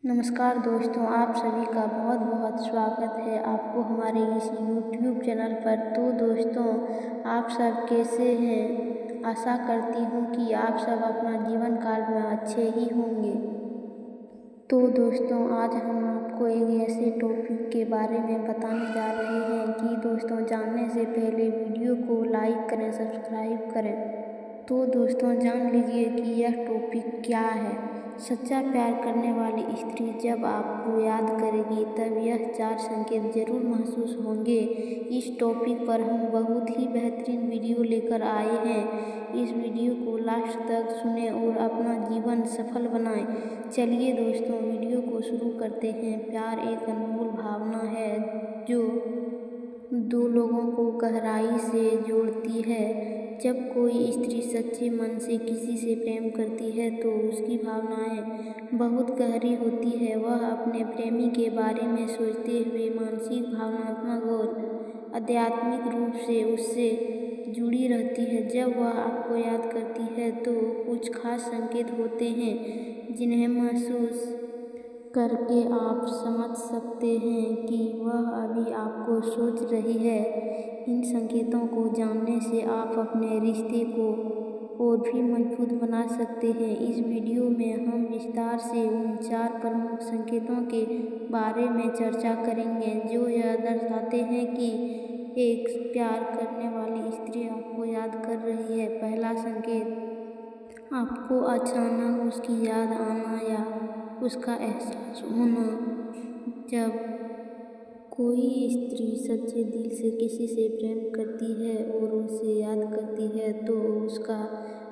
नमस्कार दोस्तों, आप सभी का बहुत बहुत स्वागत है आपको हमारे इस यूट्यूब चैनल पर। तो दोस्तों, आप सब कैसे हैं? आशा करती हूँ कि आप सब अपना जीवन काल में अच्छे ही होंगे। तो दोस्तों, आज हम आपको एक ऐसे टॉपिक के बारे में बताने जा रहे हैं कि दोस्तों, जानने से पहले वीडियो को लाइक करें, सब्सक्राइब करें। तो दोस्तों, जान लीजिए कि यह टॉपिक क्या है। सच्चा प्यार करने वाली स्त्री जब आपको याद करेगी तब यह 4 संकेत जरूर महसूस होंगे। इस टॉपिक पर हम बहुत ही बेहतरीन वीडियो लेकर आए हैं। इस वीडियो को लास्ट तक सुनें और अपना जीवन सफल बनाएं। चलिए दोस्तों, वीडियो को शुरू करते हैं। प्यार एक अनमोल भावना है जो दो लोगों को गहराई से जोड़ती है। जब कोई स्त्री सच्चे मन से किसी से प्रेम करती है तो उसकी भावनाएं बहुत गहरी होती है। वह अपने प्रेमी के बारे में सोचते हुए मानसिक, भावनात्मक और आध्यात्मिक रूप से उससे जुड़ी रहती है। जब वह आपको याद करती है तो कुछ खास संकेत होते हैं जिन्हें महसूस करके आप समझ सकते हैं कि वह अभी आपको सोच रही है। इन संकेतों को जानने से आप अपने रिश्ते को और भी मजबूत बना सकते हैं। इस वीडियो में हम विस्तार से उन 4 प्रमुख संकेतों के बारे में चर्चा करेंगे जो यह दर्शाते हैं कि एक प्यार करने वाली स्त्री आपको याद कर रही है। पहला संकेत, आपको अचानक उसकी याद आना या उसका एहसास होना। जब कोई स्त्री सच्चे दिल से किसी से प्रेम करती है और उसे याद करती है तो उसका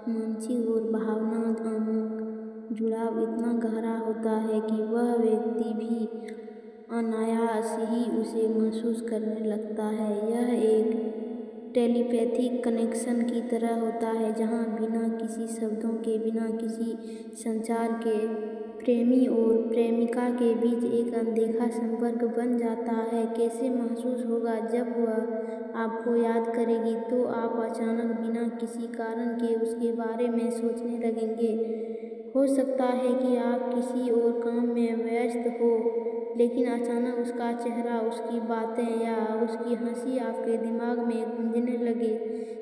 मानसिक और भावनात्मक जुड़ाव इतना गहरा होता है कि वह व्यक्ति भी अनायास ही उसे महसूस करने लगता है। यह एक टेलीपैथिक कनेक्शन की तरह होता है जहां बिना किसी शब्दों के, बिना किसी संचार के प्रेमी और प्रेमिका के बीच एक अनदेखा संपर्क बन जाता है। कैसे महसूस होगा? जब वह आपको याद करेगी तो आप अचानक बिना किसी कारण के उसके बारे में सोचने लगेंगे। हो सकता है कि आप किसी और काम में व्यस्त हो, लेकिन अचानक उसका चेहरा, उसकी बातें या उसकी हंसी आपके दिमाग में गूंजने लगे।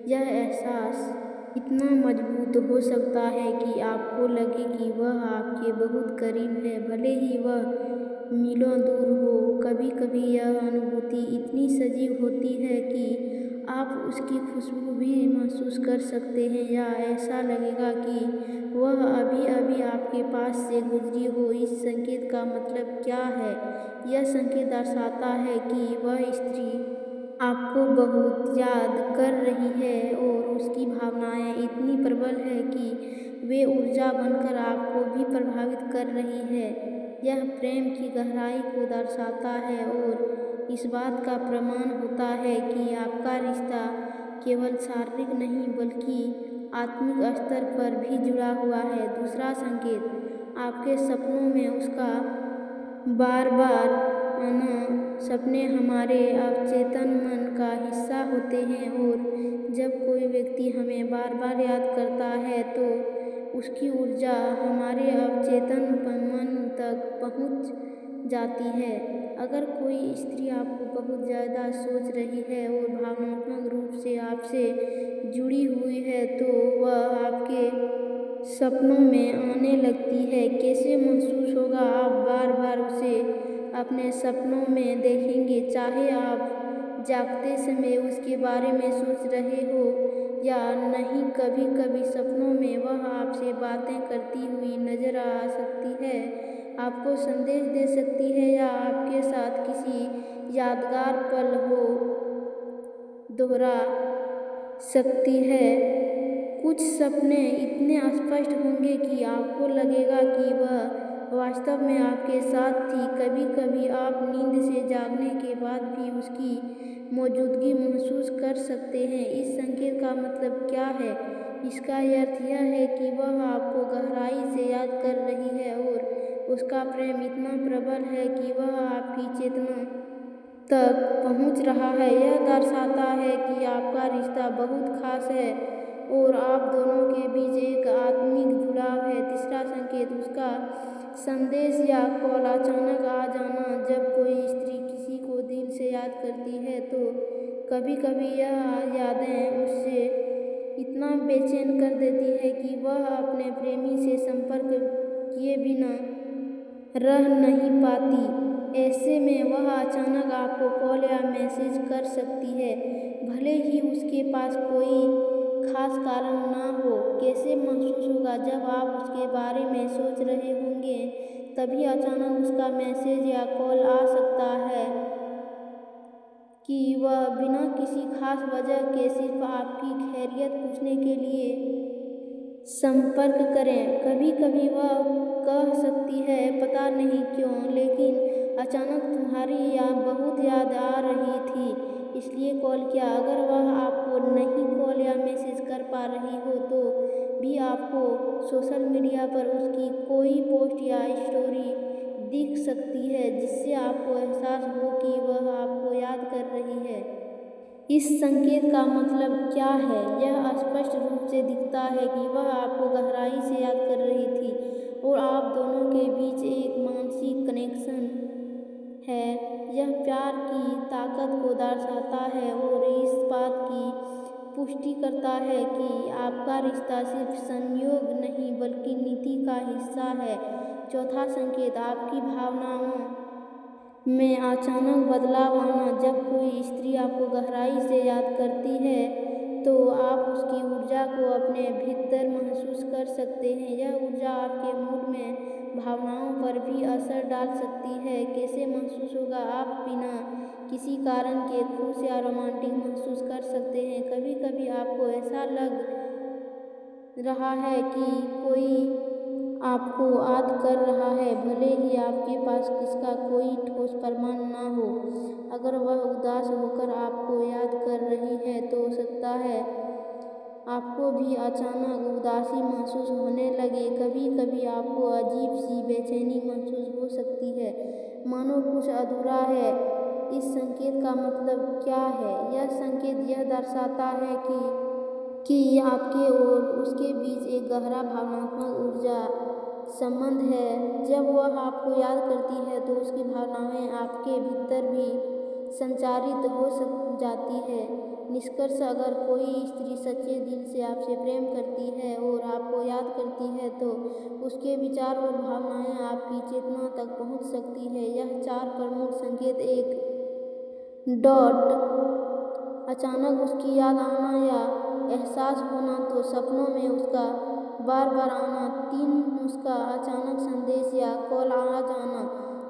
यह एहसास इतना मजबूत हो सकता है कि आपको लगे कि वह आपके बहुत करीब है, भले ही वह मीलों दूर हो। कभी कभी यह अनुभूति इतनी सजीव होती है कि आप उसकी खुशबू भी महसूस कर सकते हैं या ऐसा लगेगा कि वह अभी अभी आपके पास से गुजरी हो। इस संकेत का मतलब क्या है? यह संकेत दर्शाता है कि वह स्त्री आपको बहुत याद कर रही है और उसकी भावनाएं इतनी प्रबल है कि वे ऊर्जा बनकर आपको भी प्रभावित कर रही है। यह प्रेम की गहराई को दर्शाता है और इस बात का प्रमाण होता है कि आपका रिश्ता केवल शारीरिक नहीं बल्कि आत्मिक स्तर पर भी जुड़ा हुआ है। दूसरा संकेत, आपके सपनों में उसका बार बार आना। सपने हमारे अवचेतन मन का हिस्सा होते हैं और जब कोई व्यक्ति हमें बार बार याद करता है तो उसकी ऊर्जा हमारे अवचेतन मन तक पहुंच जाती है। अगर कोई स्त्री आपको बहुत ज़्यादा सोच रही है और भावनात्मक रूप से आपसे जुड़ी हुई है तो वह आपके सपनों में आने लगती है। कैसे महसूस होगा? आप बार बार उसे अपने सपनों में देखेंगे, चाहे आप जागते समय उसके बारे में सोच रहे हो या नहीं। कभी कभी सपनों में वह आपसे बातें करती हुई नजर आ सकती है, आपको संदेश दे सकती है या आपके साथ किसी यादगार पल हो दोहरा सकती है। कुछ सपने इतने स्पष्ट होंगे कि आपको लगेगा कि वह वास्तव में आपके साथ थी। कभी कभी आप नींद से जागने के बाद भी उसकी मौजूदगी महसूस कर सकते हैं। इस संकेत का मतलब क्या है? इसका अर्थ यह है कि वह आपको गहराई से याद कर रही है और उसका प्रेम इतना प्रबल है कि वह आपकी चेतना तक पहुंच रहा है। यह दर्शाता है कि आपका रिश्ता बहुत खास है और आप दोनों के बीच एक आत्मिक जुड़ाव है। तीसरा संकेत, उसका संदेश या कॉल अचानक आ जाना। जब कोई स्त्री किसी को दिल से याद करती है तो कभी कभी यह यादें उससे इतना बेचैन कर देती है कि वह अपने प्रेमी से संपर्क किए बिना रह नहीं पाती। ऐसे में वह अचानक आपको कॉल या मैसेज कर सकती है, भले ही उसके पास कोई खास कारण ना हो। कैसे महसूस होगा जब आप उसके बारे में सोच रहे होंगे, तभी अचानक उसका मैसेज या कॉल आ सकता है कि वह बिना किसी खास वजह के सिर्फ आपकी खैरियत पूछने के लिए संपर्क करें। कभी कभी वह कह सकती है, पता नहीं क्यों, लेकिन अचानक तुम्हारी बहुत याद आ रही थी, इसलिए कॉल किया। अगर वह आपको नहीं कॉल या मैसेज कर पा रही हो तो भी आपको सोशल मीडिया पर उसकी कोई पोस्ट या स्टोरी दिख सकती है, जिससे आपको एहसास हो कि वह आपको याद कर रही है। इस संकेत का मतलब क्या है? यह स्पष्ट रूप से दिखता है कि वह आपको गहराई से याद कर रही थी और आप दोनों के बीच एक मानसिक कनेक्शन है। यह प्यार की ताकत को दर्शाता है और इस बात की पुष्टि करता है कि आपका रिश्ता सिर्फ संयोग नहीं बल्कि नीति का हिस्सा है। चौथा संकेत, आपकी भावनाओं में अचानक बदलाव आना। जब कोई स्त्री आपको गहराई से याद करती है तो आप उसकी ऊर्जा को अपने भीतर महसूस कर सकते हैं। यह ऊर्जा आपके मूड में भावनाओं पर भी असर डाल सकती है। कैसे महसूस होगा? आप बिना किसी कारण के खुश या रोमांटिक महसूस कर सकते हैं। कभी कभी आपको ऐसा लग रहा है कि कोई आपको याद कर रहा है, भले ही आपके पास इसका कोई ठोस प्रमाण ना हो। अगर वह उदास होकर आपको याद कर रही है तो हो सकता है आपको भी अचानक उदासी महसूस होने लगे। कभी कभी आपको अजीब सी बेचैनी महसूस हो सकती है, मानो कुछ अधूरा है। इस संकेत का मतलब क्या है? यह संकेत यह दर्शाता है कि आपके और उसके बीच एक गहरा भावनात्मक ऊर्जा संबंध है। जब वह आपको याद करती है तो उसकी भावनाएं आपके भीतर भी संचारित हो जाती है। निष्कर्ष, अगर कोई स्त्री सच्चे दिल से आपसे प्रेम करती है और आपको याद करती है तो उसके विचार और भावनाएं आपकी चेतना तक पहुंच सकती है। यह 4 प्रमुख संकेत, एक डॉट अचानक उसकी याद आना या एहसास होना, तो सपनों में उसका बार बार आना, 3 उसका अचानक संदेश या कॉल आ जाना,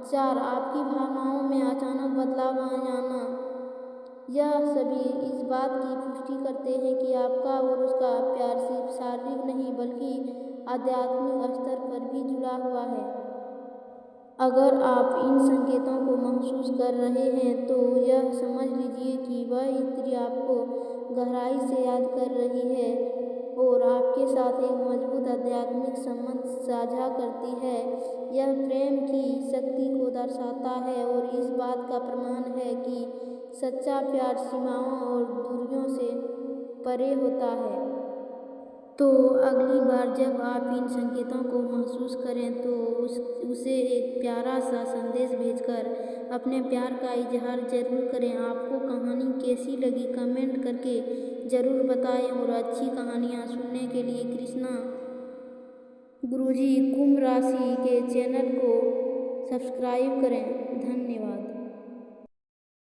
4 आपकी भावनाओं में अचानक बदलाव आ जाना, यह सभी इस बात की पुष्टि करते हैं कि आपका और उसका प्यार सिर्फ शारीरिक नहीं बल्कि आध्यात्मिक स्तर पर भी जुड़ा हुआ है। अगर आप इन संकेतों को महसूस कर रहे हैं तो यह समझ लीजिए कि वह स्त्री आपको गहराई से याद कर रही है और आपके साथ एक मजबूत आध्यात्मिक संबंध साझा करती है। यह प्रेम की शक्ति को दर्शाता है और इस बात का प्रमाण है कि सच्चा प्यार सीमाओं और दूरियों से परे होता है। तो अगली बार जब आप इन संकेतों को महसूस करें तो उसे एक प्यारा सा संदेश भेजकर अपने प्यार का इजहार जरूर करें। आपको कहानी कैसी लगी कमेंट करके ज़रूर बताएं और अच्छी कहानियाँ सुनने के लिए कृष्णा गुरुजी कुंभ राशि के चैनल को सब्सक्राइब करें। धन्यवाद।